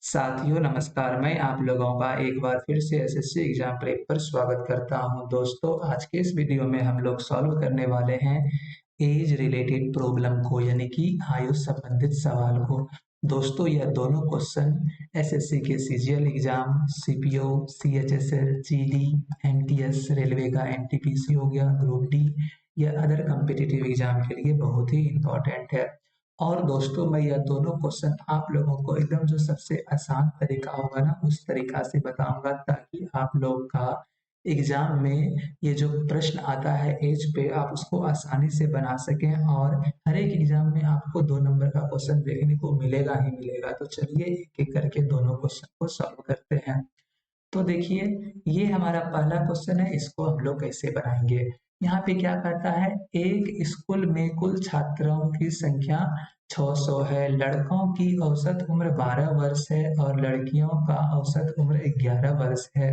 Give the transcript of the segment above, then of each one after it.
साथियों नमस्कार। मैं आप लोगों का एक बार फिर से एसएससी एग्जाम प्रेप पर स्वागत करता हूं। दोस्तों आज के इस वीडियो में हम लोग सॉल्व करने वाले हैं एज रिलेटेड प्रॉब्लम को, यानी कि आयु संबंधित सवाल को। दोस्तों यह दोनों क्वेश्चन एसएससी के CGL exam, CPO, CHSL, GD, MTS, railway का एनटीपीसी हो गया, ग्रुप डी या अदर कॉम्पिटिटिव एग्जाम के लिए बहुत ही इंपॉर्टेंट है। और दोस्तों मैं यह दोनों क्वेश्चन आप लोगों को एकदम जो सबसे आसान तरीका होगा ना उस तरीका से बताऊंगा, ताकि आप लोग का एग्जाम में ये जो प्रश्न आता है एज पे आप उसको आसानी से बना सकें। और हर एक एग्जाम में आपको 2 नंबर का क्वेश्चन देखने को मिलेगा ही मिलेगा। तो चलिए एक एक करके दोनों क्वेश्चन को सॉल्व करते हैं। तो देखिए ये हमारा पहला क्वेश्चन है, इसको हम लोग कैसे बनाएंगे। यहाँ पे क्या कहता है, एक स्कूल में कुल छात्रों की संख्या 600 है। लड़कों की औसत उम्र 12 वर्ष है और लड़कियों का औसत उम्र 11 वर्ष है,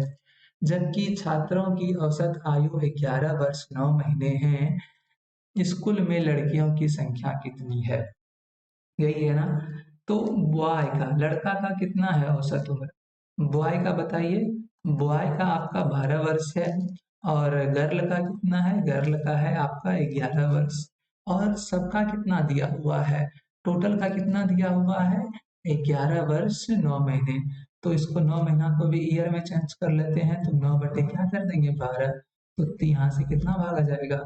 जबकि छात्रों की औसत आयु 11 वर्ष 9 महीने है। स्कूल में लड़कियों की संख्या कितनी है, यही है ना। तो बॉय का, लड़का का कितना है औसत उम्र, बॉय का बताइए। बॉय का आपका 12 वर्ष है और गर्ल का कितना है, गर्ल का है आपका 11 वर्ष। और सबका कितना दिया हुआ है, टोटल का कितना दिया हुआ है, 11 वर्ष 9 महीने। तो इसको 9 महीना को भी ईयर में चेंज कर लेते हैं, तो 9 बटे क्या कर देंगे 12। तो यहाँ से कितना भागा जाएगा,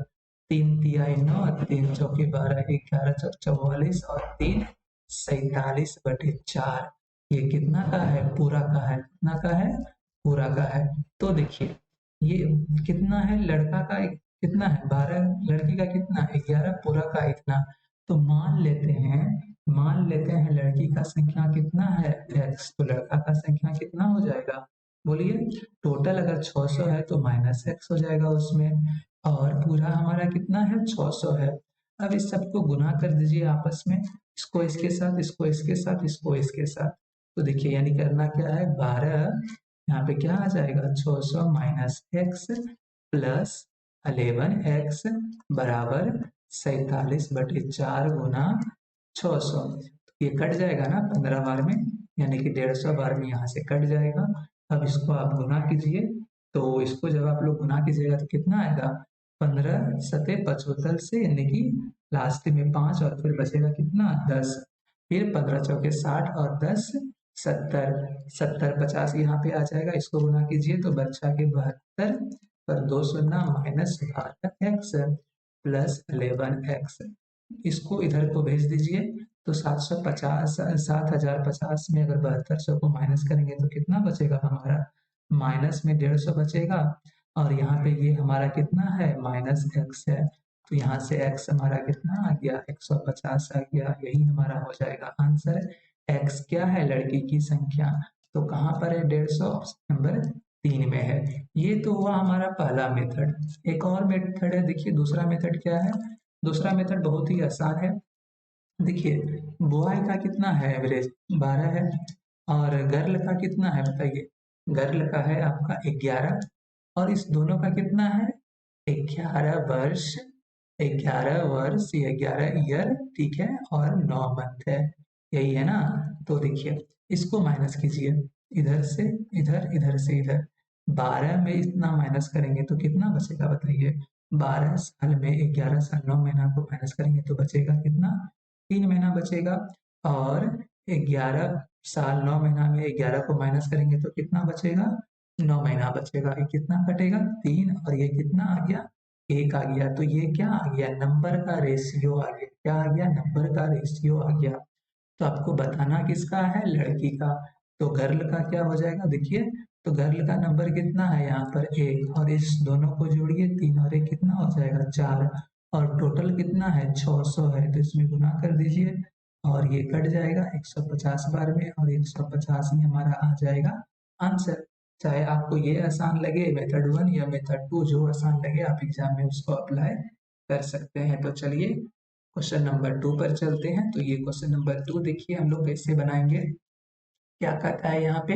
3 तिहाई 9, 3 चौके 12, 11 चौक 44 और 3 47/4। ये कितना का है, पूरा का है, कितना का है, पूरा का है। तो देखिए ये कितना है, लड़का का कितना है 12, लड़की का कितना 11, पूरा का इतना। तो मान लेते हैं लड़की का संख्या कितना है x, तो लड़का का संख्या कितना हो जाएगा बोलिए। टोटल अगर 600 है तो -x हो जाएगा उसमें, और पूरा हमारा कितना है 600 है। अब इस सबको गुना कर दीजिए आपस में, इसको इसके साथ, इसको इसके साथ, इसको इसके साथ। तो देखिए यानी करना क्या है, 12 यहाँ पे क्या आ जाएगा 600 माइनस एक्स प्लस 11x बराबर 47/4 गुना 600। ये कट जाएगा ना 15 बार में, यानी कि 150 बार में यहाँ से कट जाएगा। अब इसको आप गुना कीजिए, तो इसको जब आप लोग गुना कीजिएगा तो कितना आएगा, 15 सते 75 से, यानी कि लास्ट में 5 और फिर बचेगा कितना 10। फिर 15 चौके 60 और 10 70, 70 50 यहाँ पे आ जाएगा। इसको गुना कीजिए तो बच्चा के 72 पर 2 शून्य माइनस 12x प्लस 11x। इसको इधर को भेज दीजिए, तो 750, 7050 में अगर 7200 को माइनस करेंगे तो कितना बचेगा हमारा, माइनस में 150 बचेगा। और यहाँ पे ये हमारा कितना है -x है, तो यहाँ से x हमारा कितना आ गया 150 आ गया। यही हमारा हो जाएगा आंसर। x क्या है, लड़की की संख्या, तो कहाँ पर है 150, ऑप्शन नंबर 3 में है। ये तो हुआ हमारा पहला मेथड। एक और मेथड है, देखिए दूसरा मेथड क्या है। दूसरा मेथड बहुत ही आसान है। देखिए बॉय का कितना है एवरेज 12 है, और गर्ल का कितना है बताइए, गर्ल का है आपका 11, और इस दोनों का कितना है 11 वर्ष, 11 वर्ष या 11 ईयर, ठीक है, और 9 मंथ है, यही है ना। तो देखिए इसको माइनस कीजिए, इधर से इधर, इधर से इधर। 12 में इतना माइनस करेंगे तो कितना बचेगा बताइए, 12 साल में 11 साल 9 महीना को माइनस करेंगे तो बचेगा कितना, 3 महीना बचेगा। और 11 साल 9 महीना में 11 को माइनस करेंगे तो कितना बचेगा, 9 महीना बचेगा। ये कितना कटेगा 3, और ये कितना आ गया 1 आ गया। तो ये क्या आ गया, नंबर का रेशियो आ गया। क्या आ गया, नंबर का रेशियो आ गया। तो आपको बताना किसका है, लड़की का। तो गर्ल का क्या हो जाएगा देखिए, तो गर्ल का नंबर कितना है यहाँ पर 1, और इस दोनों को जोड़िए 3 और 1 कितना हो जाएगा 4, और टोटल कितना है 600 है, तो इसमें गुना कर दीजिए और ये कट जाएगा 150 बार में, और 150 ही हमारा आ जाएगा आंसर। चाहे आपको ये आसान लगे मेथड 1 या मेथड 2, जो आसान लगे आप एग्जाम में उसको अप्लाई कर सकते हैं। तो चलिए क्वेश्चन नंबर 2 पर चलते हैं। तो ये क्वेश्चन नंबर 2 देखिए हम लोग कैसे बनाएंगे। क्या कहता है यहाँ पे,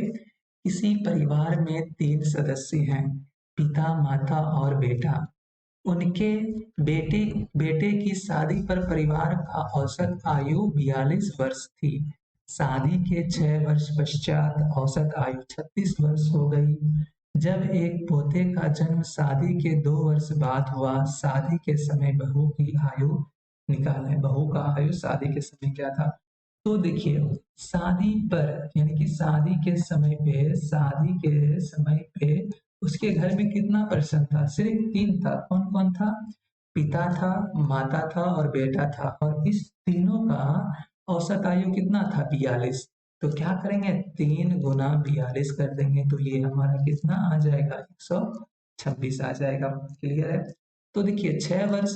किसी परिवार में 3 सदस्य हैं, पिता, माता और बेटा। उनके बेटे बेटे की शादी पर परिवार का औसत आयु 42 वर्ष थी। शादी के 6 वर्ष पश्चात औसत आयु 36 वर्ष हो गई। जब एक पोते का जन्म शादी के 2 वर्ष बाद हुआ, शादी के समय बहू की आयु निकालें। बहू का आयु शादी के समय क्या था? तो देखिए, शादी पर यानी कि शादी के समय पे उसके घर में कितना पर्सन था? सिर्फ 3 था। कौन-कौन था? पिता था, माता था और बेटा था, और इस तीनों का औसत आयु कितना था? 42। तो क्या करेंगे? 3 गुना 42 कर देंगे, तो ये हमारा कितना आ जाएगा? 126 आ जाएगा। क्लियर है? तो देखिए, 6 वर्ष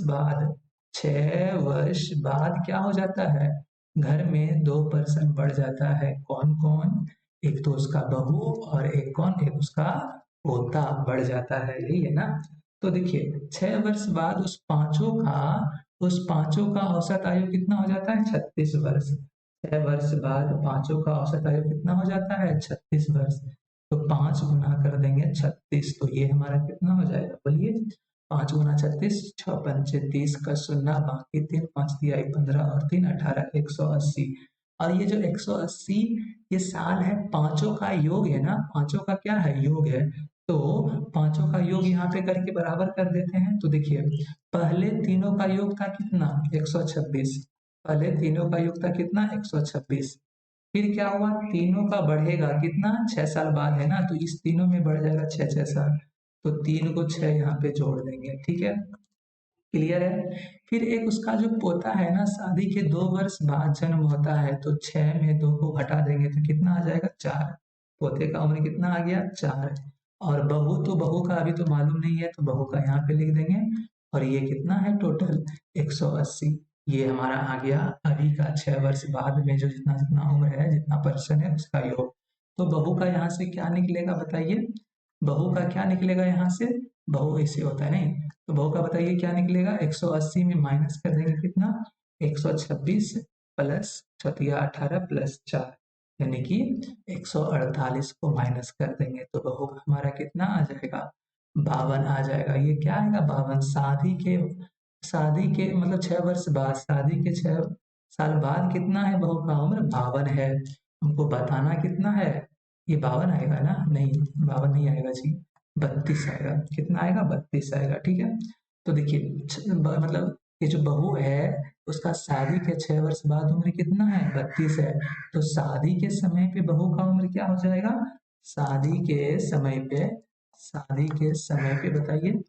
बाद क्या हो जाता है? घर में 2 पर्सन बढ़ जाता है। कौन-कौन? एक तो उसका बहू और एक कौन? एक उसका पोता बढ़ जाता है, यही है ना? तो देखिए, 6 वर्ष बाद उस पांचों का औसत आयु कितना हो जाता है? 36 वर्ष। 6 वर्ष बाद पांचों का औसत आयु कितना हो जाता है? 36 वर्ष। तो 5 गुना कर देंगे 36, तो ये हमारा कितना हो जाएगा? बोलिए। 5 गुना 36, 6 पंचे 30 का शून्य, बाकी 3, 5 दिया 15 और 3 18, 180। और ये जो 180 ये साल है, पांचों का योग है ना, पांचों का क्या है? योग है। तो पांचों का योग यहाँ पे करके बराबर कर देते हैं। तो देखिए, पहले तीनों का योग था कितना? 126। पहले तीनों का योग था कितना? 126। फिर क्या हुआ? तीनों का बढ़ेगा कितना? 6 साल बाद है ना, तो इस तीनों में बढ़ जाएगा 6 साल। तो 3 को 6 यहाँ पे जोड़ देंगे। ठीक है? क्लियर है? फिर एक उसका जो पोता है ना, शादी के 2 वर्ष बाद जन्म होता है, तो 6 में 2 को घटा देंगे तो कितना आ जाएगा? 4। पोते का उम्र कितना आ गया? 4। और बहू का अभी तो मालूम नहीं है, तो बहू का यहाँ पे लिख देंगे। और ये कितना है टोटल? 180। ये हमारा आ गया अभी का 6 वर्ष बाद में जो जितना जितना उम्र है, जितना पर्सन है, उसका योग। तो बहू का यहाँ से क्या निकलेगा बताइए? बहू का क्या निकलेगा यहाँ से? बहू ऐसे होता है नहीं, तो बहू का बताइए क्या निकलेगा? 180 में माइनस कर देंगे कितना? 126 प्लस 18 प्लस 4, यानी कि 148 को माइनस कर देंगे, तो बहू का हमारा कितना आ जाएगा? 52 आ जाएगा। ये क्या आएगा? 52। शादी के मतलब 6 वर्ष बाद, शादी के 6 साल बाद कितना है बहू का उम्र? 52 है। हमको बताना कितना है? ये 52 आएगा ना? नहीं, 52 नहीं आएगा जी, 32 आएगा। कितना आएगा? 32 आएगा। ठीक है? तो देखिए, मतलब ये जो बहू है, उसका शादी के 6 वर्ष बाद उम्र कितना है? 32 है। तो शादी के समय पे बहू का उम्र क्या हो जाएगा? शादी के समय पे शादी के समय पे बताइए,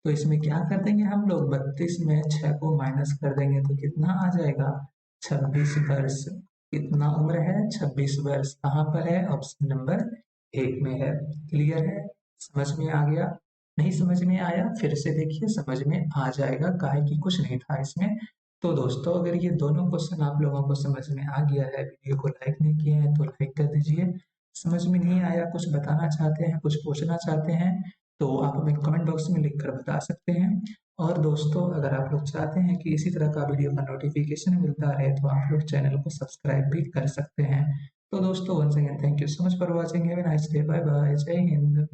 तो इसमें क्या कर देंगे हम लोग? 32 में 6 को माइनस कर देंगे तो कितना आ जाएगा? 26 वर्ष। कितना उम्र है? 26 वर्ष। कहाँ पर है? ऑप्शन नंबर 1 में है। क्लियर है? समझ में आ गया? नहीं समझ में आया? फिर से देखिए, समझ में आ जाएगा, काहे कि कुछ नहीं था इसमें। तो दोस्तों, अगर ये दोनों क्वेश्चन आप लोगों को समझ में आ गया है, वीडियो को लाइक नहीं किए हैं तो लाइक कर दीजिए। समझ में नहीं आया, कुछ बताना चाहते हैं, कुछ पूछना चाहते हैं, तो आप हमें कमेंट बॉक्स में लिखकर बता सकते हैं। और दोस्तों, अगर आप लोग चाहते हैं कि इसी तरह का वीडियो का नोटिफिकेशन मिलता रहे, तो आप लोग चैनल को सब्सक्राइब भी कर सकते हैं। तो दोस्तों, once again thank you so much for watching. Have a nice day. Bye bye. जय हिंद।